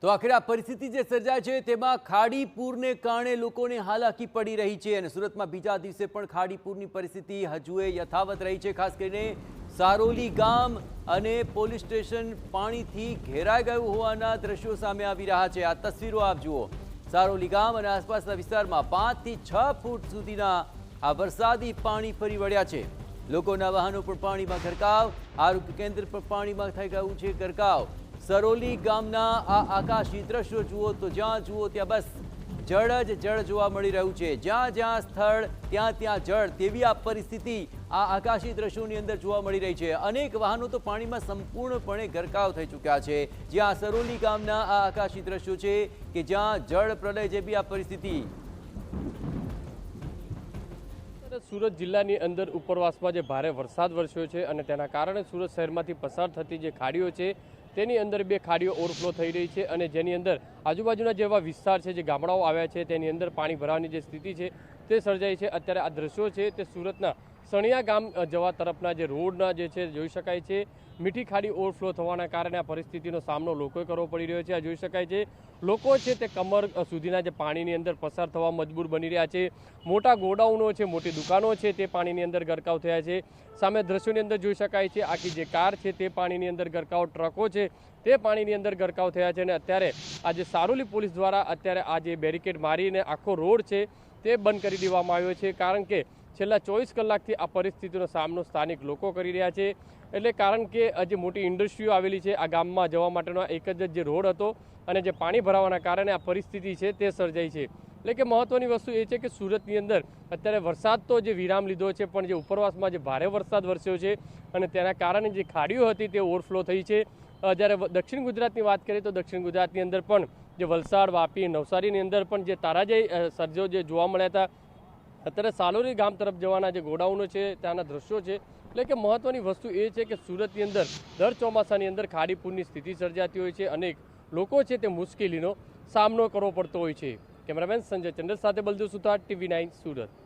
તો આખરે આ પરિસ્થિતિ જે સર્જાય છે તેમાં ખાડી પૂરને કારણે લોકોને હાલાકી પડી રહી છે અને સુરતમાં બીજા દિવસે પણ ખાડી પૂરની પરિસ્થિતિ હજુએ યથાવત રહી છે। ખાસ કરીને સારોલી ગામ અને પોલીસ સ્ટેશન પાણીથી ઘેરાઈ ગયું હોવાના દ્રશ્યો સામે આવી રહ્યા છે। આ તસવીરો આપ જુઓ। સારોલી ગામ અને આસપાસના વિસ્તારમાં 5 થી 6 ફૂટ સુધીના આ વરસાદી પાણી ફરી વળ્યા છે। લોકોના વાહનો પણ પાણીમાં ગરકાવ, આરોગ્ય કેન્દ્ર પર પાણીમાં થઈ ગયું છે ગરકાવ। સરોલી ગામના આ આકાશી દ્રશ્યો જુઓ તો જ્યાં જુઓ ત્યાં બસ જળ જ જળ જોવા મળી રહ્યું છે। જ્યાં જ્યાં સ્થળ ત્યાં ત્યાં જળ, તેવી આ પરિસ્થિતિ આ આકાશી દ્રશ્યોની અંદર જોવા મળી રહી છે। અનેક વાહનો તો પાણીમાં સંપૂર્ણપણે ગરકાવ થઈ ચૂક્યા છે। જ્યાં સરોલી ગામના આ આકાશી દ્રશ્યો છે કે જ્યાં જળ પ્રલય જેવી આ પરિસ્થિતિ। સુરત જિલ્લાની અંદર ઉપરવાસમાં જે ભારે વરસાદ વરસ્યો છે અને તેના કારણે સુરત શહેરમાંથી પસાર થતી જે ખાડીઓ છે તેની અંદર 2 ખાડીઓ ઓવરફ્લો થઈ રહી છે અને જેની અંદર આજુબાજુના જેવા વિસ્તાર છે, જે ગામડાઓ આવ્યા છે તેની અંદર પાણી ભરાવાની જે સ્થિતિ છે તે સર્જાઈ છે। અત્યારે આ દ્રશ્યો છે તે સુરતના સણિયા ગામ જવા તરફના જે રોડના જે છે જોઈ શકાય છે। મીઠી ખાડી ઓવરફ્લો થવાના કારણે આ પરિસ્થિતિનો સામનો લોકોએ કરવો પડી રહ્યો છે। આ જોઈ શકાય છે લોકો છે તે કમર સુધીના જે પાણીની અંદર પસાર થવા મજબૂર બની રહ્યા છે। મોટા ગોડાઉનો છે, મોટી દુકાનો છે તે પાણીની અંદર ગરકાવ થયા છે। સામે દ્રશ્યોની અંદર જોઈ શકાય છે આખી જે કાર છે તે પાણીની અંદર ગરકાવ, ટ્રકો છે તે પાણીની અંદર ગરકાવ થયા છે। અને અત્યારે આજે સારોલી પોલીસ દ્વારા અત્યારે આ જે બેરિકેડ મારીને આખો રોડ છે તે બંધ કરી દેવામાં આવ્યો છે, કારણ કે છેલ્લા 24 કલાકથી આ પરિસ્થિતિનો સામનો સ્થાનિક લોકો કરી રહ્યા છે। એટલે કારણ કે જે મોટી ઇન્ડસ્ટ્રીઓ આવેલી છે આ ગામમાં જવા માટેનો એક જ જે રોડ હતો અને જે પાણી ભરાવાના કારણે આ પરિસ્થિતિ છે તે સર્જાઈ છે। એટલે કે મહત્વની વસ્તુ એ છે કે સુરતની અંદર અત્યારે વરસાદ તો જે વિરામ લીધો છે, પણ જે ઉપરવાસમાં જે ભારે વરસાદ વરસ્યો છે અને તેના કારણે જે ખાડીઓ હતી તે ઓવરફ્લો થઈ છે। જ્યારે દક્ષિણ ગુજરાતની વાત કરીએ તો દક્ષિણ ગુજરાતની અંદર પણ જે વલસાડ, વાપી, નવસારીની અંદર પણ જે તારાજય સર્જો જે જોવા મળ્યા હતા। અત્યારે સાલોરી ગામ તરફ જવાના જે ગોડાઉનો છે ત્યાંના દ્રશ્યો છે। એટલે કે મહત્વની વસ્તુ એ છે કે સુરતની અંદર દર ચોમાસાની અંદર ખાડીપૂરની સ્થિતિ સર્જાતી હોય છે। અનેક લોકો છે તે મુશ્કેલીનો સામનો કરવો પડતો હોય છે। કેમેરામેન સંજય ચંદ્ર સાથે બલદેવ સુથાર, TV9 સુરત।